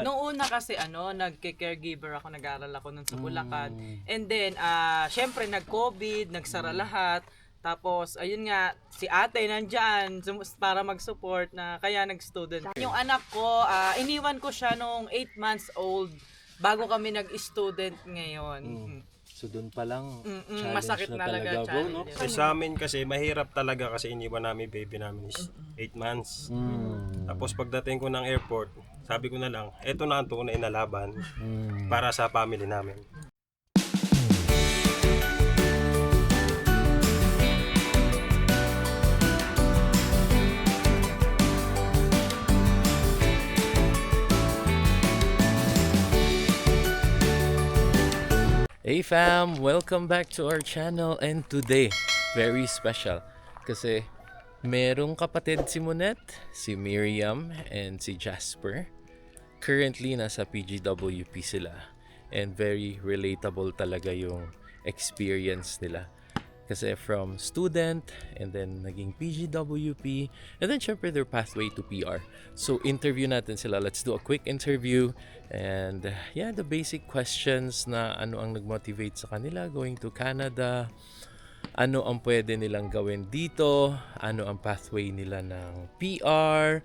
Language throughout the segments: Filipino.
Noong una kasi nagke-caregiver ako, nag-aaral ako nun sa Bulacan. And then, syempre nag-COVID, nagsara lahat. Tapos, ayun nga, si ate nandyan para mag-support na kaya nag-student. Yung anak ko, iniwan ko siya nung 8 months old bago kami nag-student ngayon. So doon pa lang challenge masakit na talaga, talaga, bro, no? Sa amin kasi mahirap talaga kasi iniwan namin baby namin is 8 months. Tapos pagdating ko ng airport, sabi ko na lang, eto na ang tunay na laban para sa family namin. Hey fam! Welcome back to our channel, and today, very special kasi merong kapatid si Monette, si Miriam, and si Jasper. Currently, nasa PGWP sila, and very relatable talaga yung experience nila. Kasi from student, and then naging PGWP, and then syempre their pathway to PR. So interview natin sila. Let's do a quick interview. And yeah, the basic questions na ano ang nag-motivate sa kanila going to Canada, ano ang pwede nilang gawin dito, ano ang pathway nila ng PR,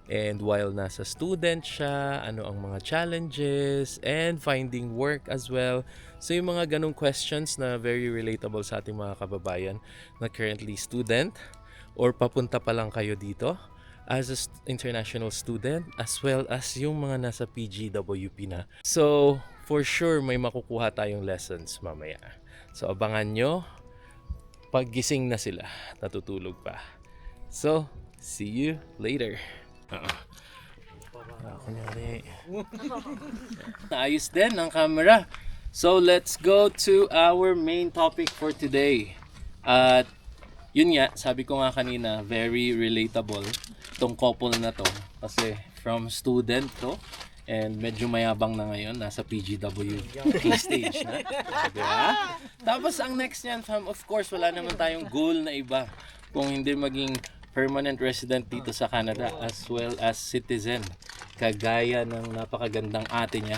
and while nasa student siya, ano ang mga challenges, and finding work as well. So yung mga ganong questions na very relatable sa ating mga kababayan na currently student or papunta pa lang kayo dito as an international student, as well as yung mga nasa PGWP na. So for sure may makukuha tayong lessons mamaya. So abangan nyo, paggising na sila, natutulog pa. So see you later. Kunyari. Naayos din ang camera. So let's go to our main topic for today. At yun nga, sabi ko nga kanina, very relatable tong couple na to. Kasi from student to, and medyo mayabang na ngayon, nasa PGWP stage na. Diba? Tapos ang next niyan, fam, of course, wala naman tayong goal na iba kung hindi maging permanent resident dito sa Canada as well as citizen. Kagaya ng napakagandang ate niya.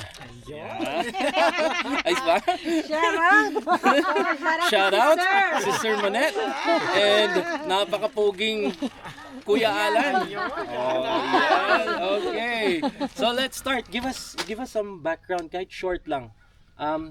Ayos ba? Shout out, Sister Monette. And napakapuging Kuya Alan. Oh, yeah. Okay. So let's start. Give us some background, kahit short lang.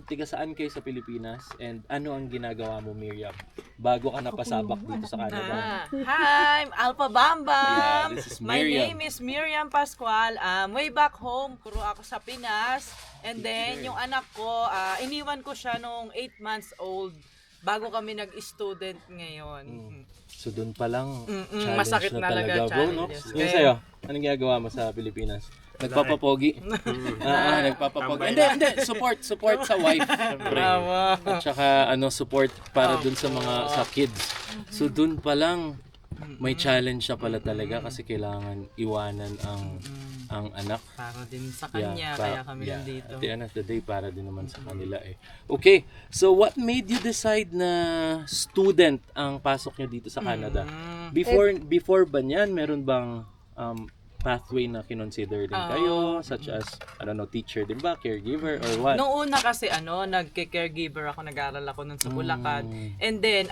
Tiga saan kayo sa Pilipinas, and ano ang ginagawa mo, Miriam, bago ka napasabak dito sa Canada? Hi, I'm Alpha Bambam. Yeah, this is My Miriam. name is Miriam Pascual. Way back home, puro ako sa Pinas. And then, yung anak ko, iniwan ko siya nung 8 months old bago kami nag-student ngayon. So doon pa lang challenge masakit na talaga, bro, no? challenges. Yung sa'yo, anong ginagawa mo sa Pilipinas? Nagpapapogi? Nagpapapogi. Hindi, support sa wife. Siyempre. At saka support para dun sa mga sa kids. So dun pa lang may challenge siya pala talaga kasi kailangan iwanan ang anak. Para din sa kanya, kaya kami nandito. At the end of the day, para din naman sa kanila eh. Okay, so what made you decide na student ang pasok nyo dito sa Canada? Before ba niyan, meron bang pathway na kinonsider din kayo, such as, I don't know, teacher din ba, caregiver, or what? Noong una kasi nagke-caregiver ako, nag-aaral ako nun sa Bulacan. And then,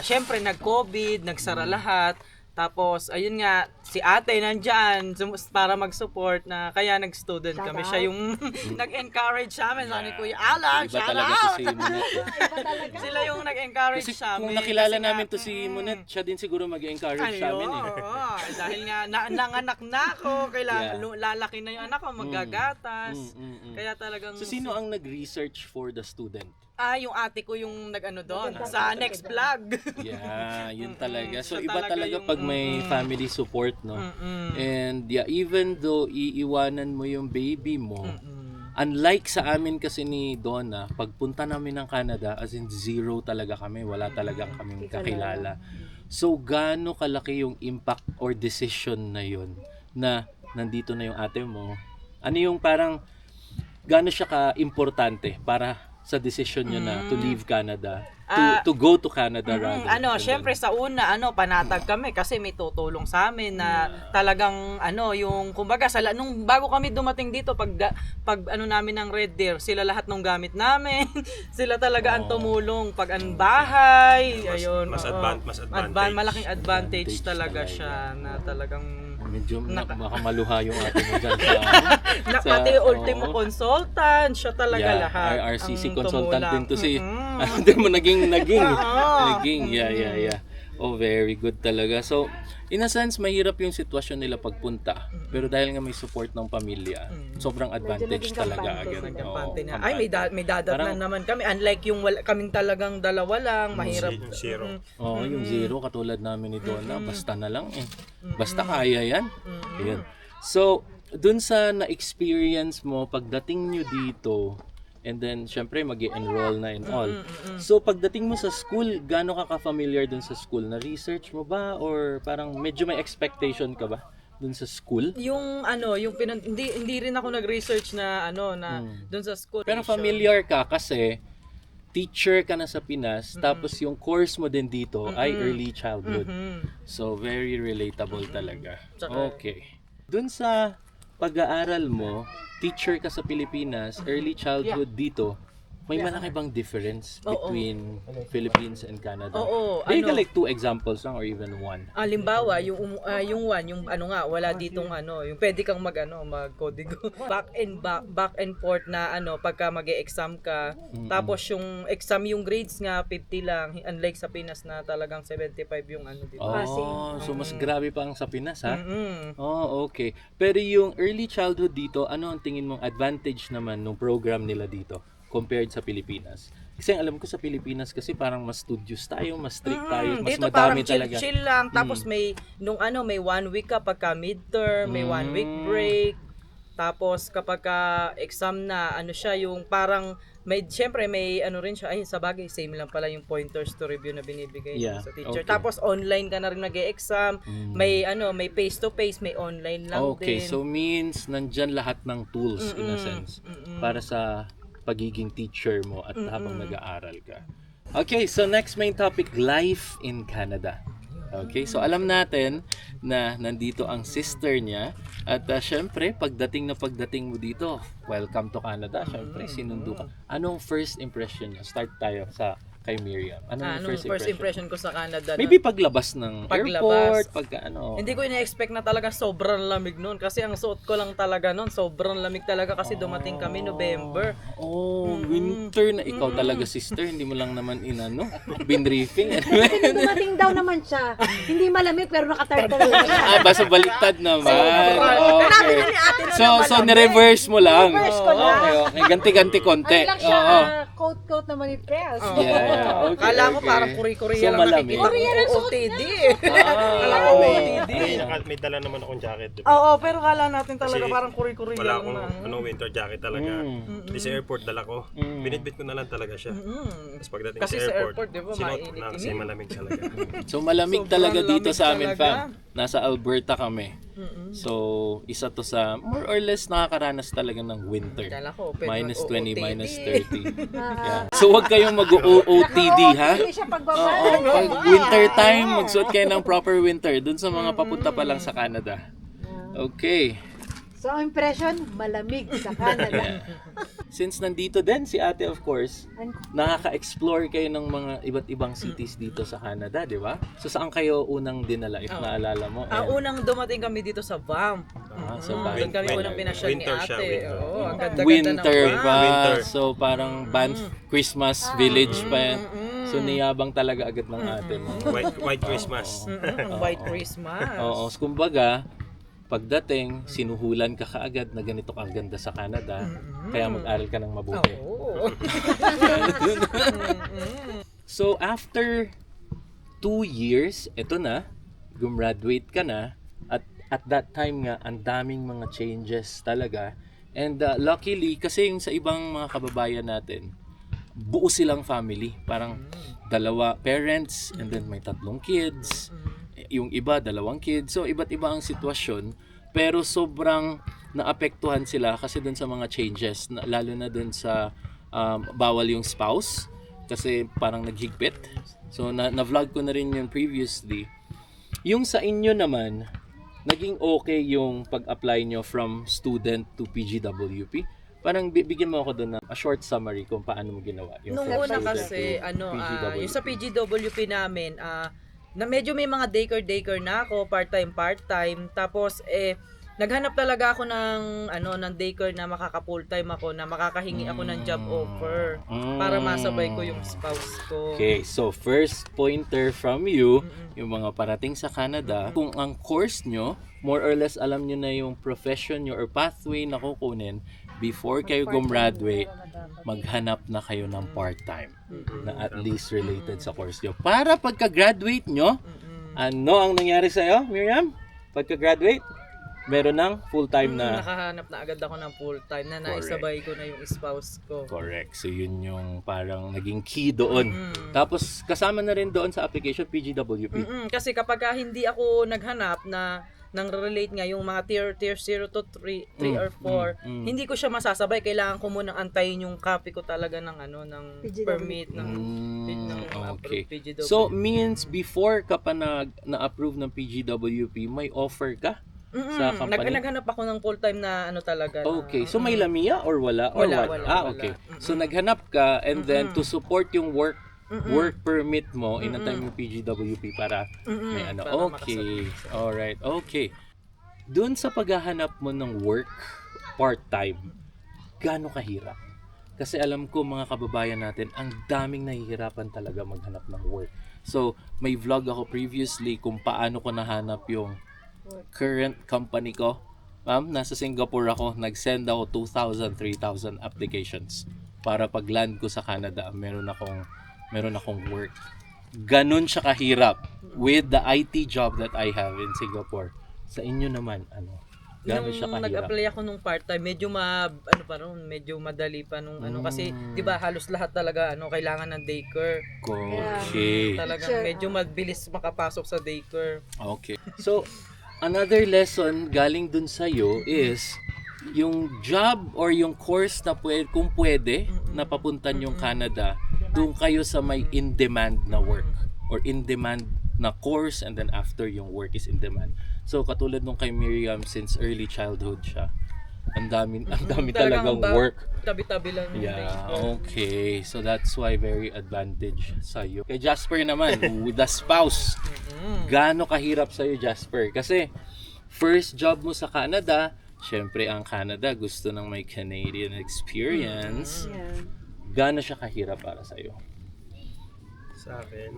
syempre nag-COVID, nagsara lahat. Tapos, ayun nga, si ate nandyan para mag-support na kaya nag-student kami. Siya yung nag-encourage sa amin. Sabi ni Kuya Alan, Iba shout talaga out! to si Monette. Sila yung nag-encourage Kasi sa amin. kung nakilala Kasi namin nga, to si Monette, siya din siguro mag-encourage sa amin eh. Dahil nga, nanganak na ako, kailangan lalaki na yung anak ko, maggagatas. Kaya talagang... So sino ang nag-research for the student? Yung ate ko yung nag-ano doon, sa next vlog. Yeah, yun talaga. So siya iba talaga yung- pag may family support, no? And yeah, even though iiwanan mo yung baby mo, unlike sa amin kasi ni Donna, pagpunta namin ng Canada, as in zero talaga kami, wala talagang kaming kakilala. So gaano kalaki yung impact or decision na yun na nandito na yung ate mo? Ano yung parang gaano siya ka-importante para sa decision nyo na to leave Canada? To go to Canada rather? Syempre sa una, panatag kami kasi may tutulong sa amin na talagang yung kumbaga nung bago kami dumating dito pag namin ng Red Deer, sila lahat ng gamit namin. Sila talaga ang tumulong pag ang bahay, ayun. Malaking advantage talaga siya na talagang medyo baka maluha yung atin mo dyan pati ultimo consultant, siya talaga lahat. RRCC ang consultant tumulong. din to si hindi mo naging yeah. Oh, very good talaga. So, in a sense, mahirap yung sitwasyon nila pagpunta. Pero dahil nga may support ng pamilya, sobrang advantage talaga. Kampante na. Ay, may dadatnan naman kami. Unlike yung kaming talagang dalawa lang, mahirap. Yung zero. Yung zero, katulad namin ni Donna, basta na lang eh. Basta kaya yan. Ayan. So, dun sa na-experience mo, pagdating nyo dito, and then, syempre, mag-enroll na and all. So, pagdating mo sa school, gaano ka ka-familiar dun sa school? Na-research mo ba? Or parang medyo may expectation ka ba dun sa school? Hindi rin ako nag-research na dun sa school. Pero familiar ka kasi teacher ka na sa Pinas, tapos yung course mo din dito ay early childhood. So, very relatable talaga. Okay. Dun sa pag-aaral mo, teacher ka sa Pilipinas, early childhood dito, may malaki bang difference between Philippines and Canada? Maybe ka like 2 examples lang or even 1. Halimbawa, yung wala ditong yung pwede kang mag-codigo. Back and forth na pagka mag-e-exam ka. Tapos yung exam, yung grades nga 50 lang, unlike sa Pinas na talagang 75 yung dito. So mas grabe pa ang sa Pinas, ha? Okay. Pero yung early childhood dito, ano ang tingin mong advantage naman ng program nila dito compared sa Pilipinas? Kasi alam ko sa Pilipinas kasi parang mas studious tayo, mas strict tayo, mas dito madami parang talaga. chill lang. Tapos may may 1 week ka pagka midterm, may 1 week break. Tapos kapag exam na, siya yung parang syempre may rin siya, sa bagay same lang pala yung pointers to review na binibigay sa teacher. Okay. Tapos online ka na rin nag-e-exam. May may face to face, may online lang din. Okay, so means nandyan lahat ng tools in a sense para sa pagiging teacher mo at habang nag-aaral ka. Okay, so next main topic, life in Canada. Okay, so alam natin na nandito ang sister niya at syempre pagdating mo dito, welcome to Canada. Syempre sinundo ka. Anong first impression niya? Start tayo sa kay Miriam. Anong first impression ko sa Canada? Maybe paglabas ng airport, Hindi ko ina-expect na talaga sobrang lamig noon kasi ang suot ko lang talaga noon, sobrang lamig talaga kasi dumating kami November. Winter na ikaw talaga sister, hindi mo lang naman binriefing. Kasi nung dumating daw naman siya, hindi malamig pero naka-turtle na siya. Basta baliktad naman. Grabe na Okay. ni ate na So ni-reverse mo lang. Reverse ko lang. Okay. Ganti-ganti konti. Ano lang siya, coat na manifest. Yeah. Okay, Kala ko okay. parang Korea So, lang malamig. nakikita. Korea lang suot OTD. May, OTD. may dala naman akong jacket. Diba? Oo, pero kala natin talaga Kasi parang Korea Wala lang akong na. winter jacket talaga. Di sa airport dala ko. Binitbit ko na lang talaga siya. Tapos pagdating Kasi sa sa airport, airport, di ba, sinuot ko mainit na kasi init. malamig talaga. So malamig Sobrang talaga dito lamig sa amin, talaga. fam. Nasa Alberta kami. So, isa to sa more or less nakakaranas talaga ng winter. Kala ko, pero Minus 20, OOTD. minus 30. Yeah. So, wag kayong mag-OOTD, ha? Hindi siya Oo, pagbabalik. pag winter time, magsuot kayo ng proper winter dun sa mga papunta pa lang sa Canada. Okay. So, ang impression, malamig sa Canada. Since nandito din si ate, of course, nakaka-explore kayo ng mga iba't ibang cities dito sa Canada, di ba? So, saan kayo unang dinala, if naalala mo? Unang dumating kami dito sa Vam. So, Doon kami unang pinasyal ni winter siya, ate. winter. Oo, ang ganda-ganda ng winter Vam. pa. Winter. So, parang Banff Christmas Village pa yan. So, niyabang talaga agad ng ate mo. White Christmas. White Christmas. Oo, so, kumbaga, pagdating, sinuhulan ka kaagad na ganito kaganda sa Canada, kaya mag-aral ka ng mabuti. Oo. So, after 2 years, eto na, gumraduate ka na, at that time nga, ang daming mga changes talaga. And luckily, kasi yung sa ibang mga kababayan natin, buo silang family. Parang dalawa parents, and then may 3 kids. Yung iba, 2 kids. So, iba't iba ang sitwasyon. Pero sobrang naapektuhan sila kasi dun sa mga changes, lalo na dun sa bawal yung spouse kasi parang naghigpit. So na-vlog ko na rin yun previously. Yung sa inyo naman, naging okay yung pag-apply nyo from student to PGWP? Parang bigyan mo ako doon ng a short summary kung paano mo ginawa yung Nung from una student kasi, to PGWP. yung sa PGWP namin, na medyo may mga daycare na ako, part-time. Tapos, naghanap talaga ako ng daycare na makaka-full-time ako, na makakahingi ako ng job offer para masabay ko yung spouse ko. Okay, so first pointer from you, yung mga parating sa Canada, kung ang course nyo, more or less alam nyo na yung profession nyo or pathway na kukunin, before kayo gumraduate, maghanap na kayo ng part-time na at least related sa course nyo. Para pagka-graduate nyo, ano ang nangyari sa'yo, Miriam? Pagka-graduate, meron ng full-time na... Nakahanap na agad ako ng full-time na naisabay ko na yung spouse ko. Correct. So yun yung parang naging key doon. Tapos kasama na rin doon sa application PGWP. Kasi kapag hindi ako naghanap na nang relate nga yung mga tier 0 to 3 or 4, hindi ko siya masasabay. Kailangan ko munang antayin yung copy ko talaga ng ng PGWP. permit ng Okay. PGWP. So means before ka pa na-approve ng PGWP, may offer ka sa company? Naghanap ako ng full-time na talaga. Okay. So may lamia or wala? Or Wala, what? wala. Okay. So naghanap ka and then to support yung work permit mo, inantay mo yung PGWP para may para Okay. Alright. Okay. Doon sa paghahanap mo ng work part-time, gaano kahirap? Kasi alam ko mga kababayan natin, ang daming nahihirapan talaga maghanap ng work. So, may vlog ako previously kung paano ko nahanap yung current company ko. Ma'am, nasa Singapore ako, nag-send ako 2,000, 3,000 applications para pag-land ko sa Canada, meron akong work. Ganun siya kahirap with the IT job that I have in Singapore. Sa inyo naman, Gano'n siya Nung kahirap? nag-apply ako nung part-time, medyo madali pa nung kasi 'di ba halos lahat talaga kailangan ng daycare. Okay. Talagang medyo mabilis makapasok sa daycare. Okay. So, another lesson galing dun sa'yo is yung job or yung course na kung pwede na papuntan yung Canada, doon kayo sa may in-demand na work or in-demand na course and then after yung work is in demand. So, katulad nung kay Miriam, since early childhood siya, ang dami talagang work. Tabi-tabi lang yung Yeah, daycare. okay. So that's why very advantage sa'yo. Kay Jasper naman, with the spouse, gaano kahirap sa'yo, Jasper? Kasi first job mo sa Canada, syempre ang Canada gusto ng may Canadian experience. Yeah. Gaano siya kahirap para sa'yo? Sa akin,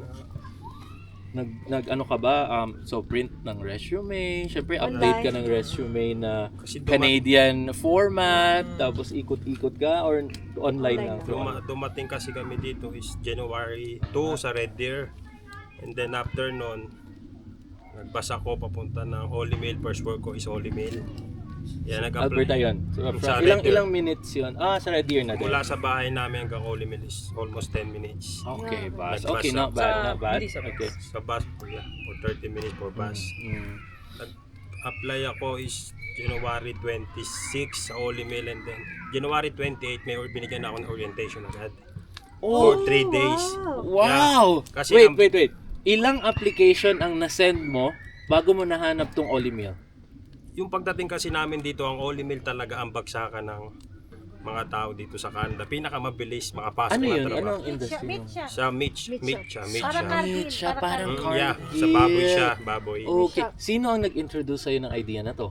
Nag-ano ka ba? So print ng resume, syempre update ka ng resume na Kasi Canadian format, tapos ikot-ikot ka or online lang? dumating kasi kami dito is January 2 sa Red Deer. And then after nun, nagbas ako papunta ng Holy Mail. First work ko is Holy Mail. Yan, Alberta yun. So, Sa from Red Deer. ilang minutes yun? Sa Red Deer na din. Mula sa bahay namin hanggang Holy Mail is almost 10 minutes. Okay, bus. Nagbus Okay, not ako. bad, not bad. Hindi sa bus. Okay. Sa bus, for 30 minutes for bus. Nag-apply ako is January 26 sa Holy Mail and then January 28 may binigyan ako ng orientation agad. Oh, For 3 days. wow! Yeah. Kasi Wait. Ilang application ang nasend mo bago mo nahanap tong Holy Mail? Yung pagdating kasi namin dito, ang Holy Mail talaga ang bagsakan ng mga tao dito sa Canada. Pinakamabilis makapasok Ano na yun? trabaho. Ano ang industry mo? Sa meat siya. Parang Yeah, cargill. sa baboy siya, baboy. Okay. Sino ang nag-introduce sa'yo ng idea na to?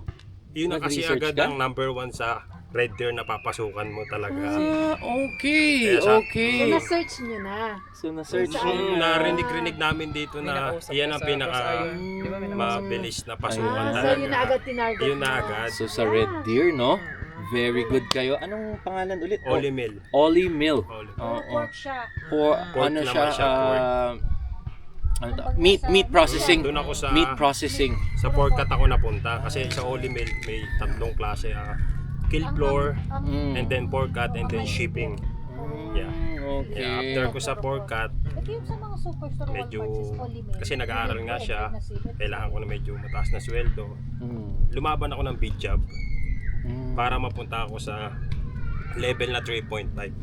Yun na kasi Nag-research agad ka? ang number 1 sa Red Deer na papasukan mo talaga. Okay. Kaya sa- Okay. So, na-search nyo na. So, na-search mo. Narinig namin dito May na nakausap yan ko ang sa pinaka Boss Iron. Di ba may nakausap? mabilis na pasukan So, talaga. yun na agad tinarget Yun na mo. agad. So, sa Red Deer, no? Very good kayo. Anong pangalan ulit? Holy Mail. Oli Mill. Holy. Oo. Pork siya. For Pork ano naman siya, siya, pork. ano to? Meat processing. Doon ako sa Meat processing. sa porkat ako napunta kasi sa Holy Mail may tatlong klase, kill floor, and then porkat, and then shipping. Yeah. Okay. Yeah, after ko sa porkat, Ito yung sa mga superstore medyo Walmart is Holy Mail. kasi nag-aaral nga siya, kailangan ko na medyo mataas na sweldo. Mm. Lumaban ako ng bid job Mm. para mapunta ako sa level na 3.5.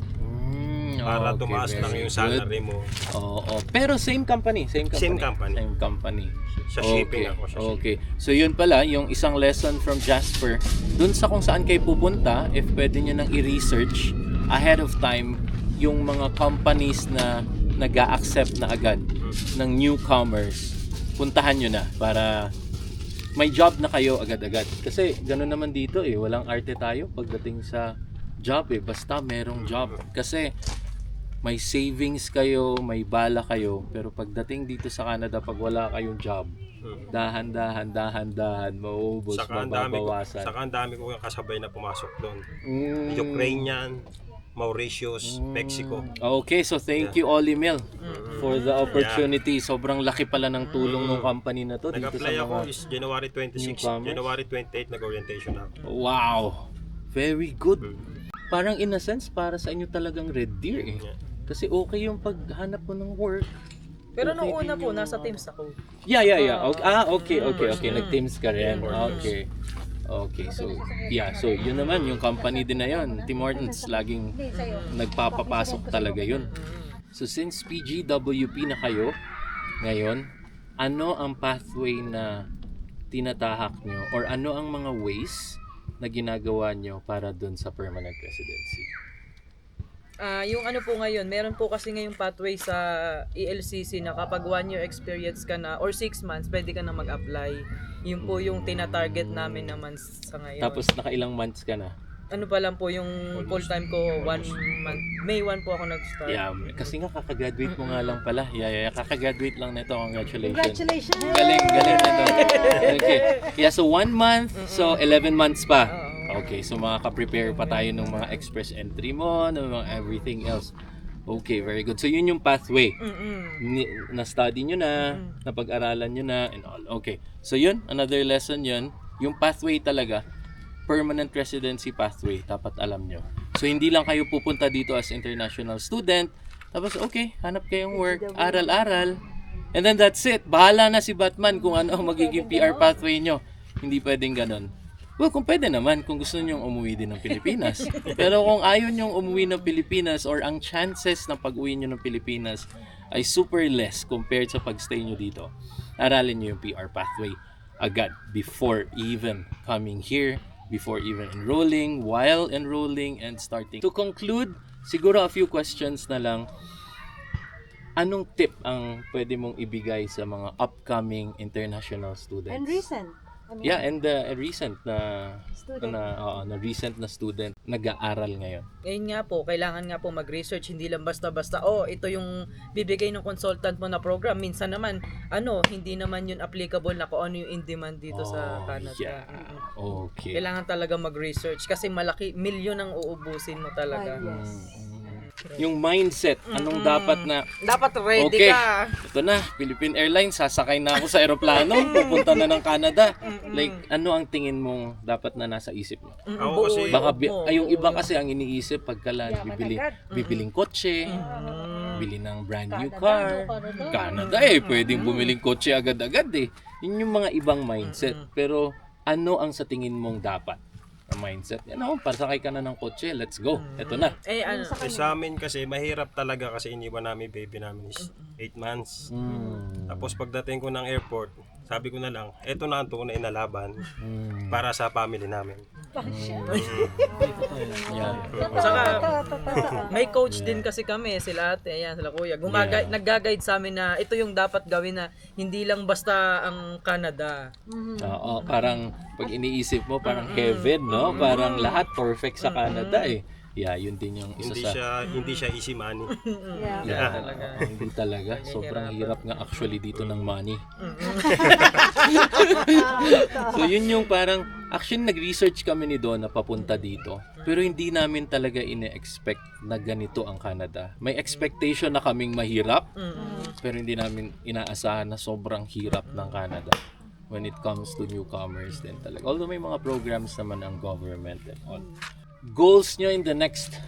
Para Okay, tumaas lang very yung good. salary mo. Oo. Pero same company. Same company. Sa shipping Okay. ako. Sa shipping. Okay. So yun pala, yung isang lesson from Jasper, dun sa kung saan kayo pupunta, if pwede nyo nang i-research ahead of time yung mga companies na nag-a-accept na agad ng newcomers, puntahan nyo na para may job na kayo agad-agad. Kasi gano'n naman dito walang arte tayo pagdating sa job basta merong job. Kasi may savings kayo, may bala kayo, pero pagdating dito sa Canada, pag wala kayong job, dahan-dahan, mauubos, mababawasan. Saka ang dami ko yung kasabay na pumasok doon. Mm. Ukrainian, Mauritius, Mexico. Okay, so thank you Olimel for the opportunity. Sobrang laki pala ng tulong ng company na to dito sa Nag-apply ako mga... is January 26, newcomers? January 28 nag-orientation ako. Wow! Very good. Parang in a sense, para sa inyo talagang Red Deer Kasi okay yung paghanap mo ng work. Pero nung Okay una din po, yung nasa mga- Teams ako. Yeah. Okay. Nag-Teams ka rin. Okay. So, So, yun naman, yung company din na yun. Tim Hortons, laging nagpapapasok talaga yun. So, since PGWP na kayo, ngayon, ano ang pathway na tinatahak nyo? Or ano ang mga ways na ginagawa nyo para dun sa permanent residency? Yung ano po ngayon, meron po kasi ngayong pathway sa ELCC na kapag 1 year experience ka na or 6 months, pwede ka na mag-apply. Yun po yung tina-target namin naman sa ngayon. Tapos, nakailang months ka na? ano pa lang po yung full time ko, 1 month. May 1 po ako nag-start. Yeah, kasi nga kakagraduate mo nga lang pala. Yeah, kakagraduate lang nito. Congratulations. Congratulations! Galing nito. Okay. Yeah, so 1 month, so 11 months pa. Okay, so makaka-prepare pa tayo ng mga express entry mo, ng mga everything else. Okay, very good. So yun yung pathway. Na-study nyo na, napag-aralan nyo na, and all. Okay. So yun, another lesson yun. Yung pathway talaga, permanent residency pathway, dapat alam nyo. So hindi lang kayo pupunta dito as international student, tapos okay, hanap kayong work, aral-aral, and then that's it. Bahala na si Batman kung ano ang magiging PR pathway nyo. Hindi pwedeng ganon. Well, kung pwede naman, kung gusto nyo umuwi din ng Pilipinas. Pero kung ayaw nyo umuwi ng Pilipinas or ang chances na pag-uwi nyo ng Pilipinas ay super less compared sa pag-stay nyo dito, aralin nyo yung PR pathway agad before even coming here, before even enrolling, while enrolling, and starting. To conclude, siguro a few questions na lang. Anong tip ang pwede mong ibigay sa mga upcoming international students? And recent. I mean, Yeah, and recent na Student. recent na student nag-aaral ngayon. Ngayon nga po, kailangan nga po mag-research, hindi lang basta-basta, ito yung bibigay ng consultant mo na program. Minsan naman, hindi naman yun applicable na kung ano yung in-demand dito sa Canada. Yeah. Okay. Kailangan talaga mag-research kasi malaki, milyon ang uubusin mo talaga. yes. Yung mindset, anong dapat na Dapat ready okay, ka. ito na, Philippine Airlines, sasakay na ako sa eroplano, pupunta na ng Canada. Like, ano ang tingin mong dapat na nasa isip mo? Ako kasi, Baka yung iba kasi ang iniisip pagka bibiling kotse, bili ng brand new car. Canada pwedeng bumiling kotse agad-agad Yun yung mga ibang mindset. Pero ano ang sa tingin mong dapat na mindset? Pasakay ka na ng kotse, let's go. Ito na. sa amin kasi mahirap talaga kasi iniwan namin baby namin is 8 months. Tapos pagdating ko ng airport, sabi ko na lang, eto na ang tunay na laban para sa family namin. Yeah. Saka, may coach din kasi kami, sila ate, sila kuya. Nag-guide sa amin na ito yung dapat gawin na hindi lang basta ang Canada. Oo, parang pag iniisip mo, parang heaven, no? Parang lahat perfect sa Canada Yeah, yun din yung isa Hindi siya easy money. Yeah. Yeah, hindi talaga. Sobrang hirap nga actually dito ng money. So yun yung parang, actually nag-research kami ni Don na papunta dito. Pero hindi namin talaga ine-expect na ganito ang Canada. May expectation na kaming mahirap, pero hindi namin inaasahan na sobrang hirap ng Canada when it comes to newcomers din talaga. Although may mga programs naman ang government and all. Goals nyo in the next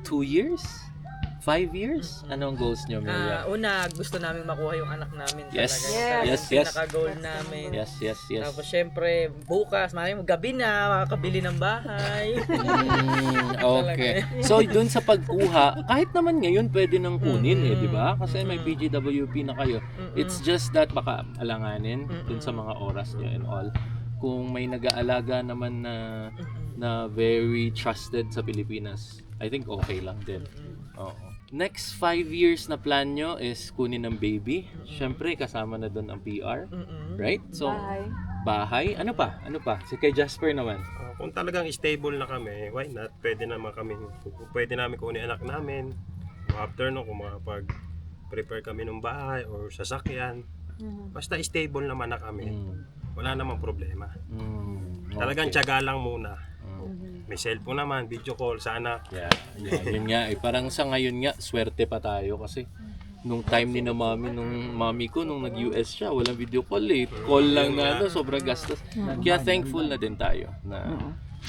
2 years? 5 years? Ano ang goals nyo, Miriam? Una, gusto namin makuha yung anak namin Yes. talaga. Yes. Yung Yes. pinaka-goal namin. Yes. Tapos syempre, bukas, gabi na, makakabili ng bahay. Okay. So, dun sa pagkuha, kahit naman ngayon pwede nang kunin di ba? Kasi may PGWP na kayo. It's just that baka alanganin dun sa mga oras nyo and all. Kung may nag-aalaga naman na very trusted sa Pilipinas, I think okay lang din. Oo. Next 5 years na plan nyo is kunin ng baby. Syempre, kasama na doon ang PR. Right? So, bahay. Ano pa? Si kay Jasper naman. Kung talagang stable na kami, why not? Pwede naman kunin anak namin. After no, kung makapag-prepare kami ng bahay or sasakyan. Basta stable naman na kami. Wala namang problema. Talagang tiyaga lang muna. May cellphone naman, video call, sana. Yeah, yun nga eh. Parang sa ngayon nga, swerte pa tayo kasi nung time ni na mami ko, nung nag-US siya, walang video call eh. Call lang na sobrang gastos. Kaya thankful na din tayo na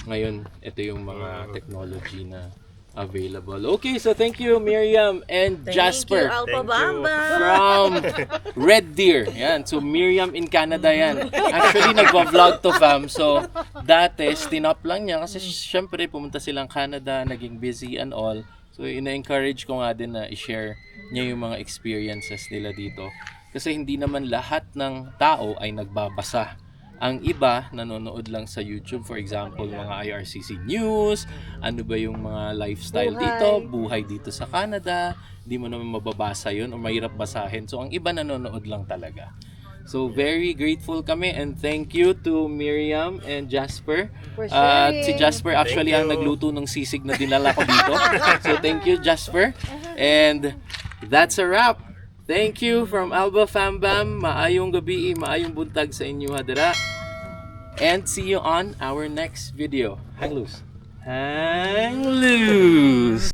ngayon, ito yung mga technology na available. Okay, so thank you Miriam and Jasper Alpha Bamba. from Red Deer. Yan, so Miriam in Canada yan. Actually, nagwa-vlog to fam. So, dati, stinop lang niya kasi syempre pumunta silang Canada, naging busy and all. So, ina-encourage ko nga din na i-share niya yung mga experiences nila dito. Kasi hindi naman lahat ng tao ay nagbabasa. Ang iba, nanonood lang sa YouTube. For example, mga IRCC News, ano ba yung mga lifestyle dito, buhay dito sa Canada. Hindi mo naman mababasa yun o mahirap basahin. So, ang iba nanonood lang talaga. So, very grateful kami and thank you to Miriam and Jasper. Si Jasper actually ang nagluto ng sisig na dinala ko dito. So, thank you, Jasper. And that's a wrap. Thank you from Alba Fambam. Maayong gabi, maayong buntag sa inyo hadira. And see you on our next video. Hang loose. Hang loose.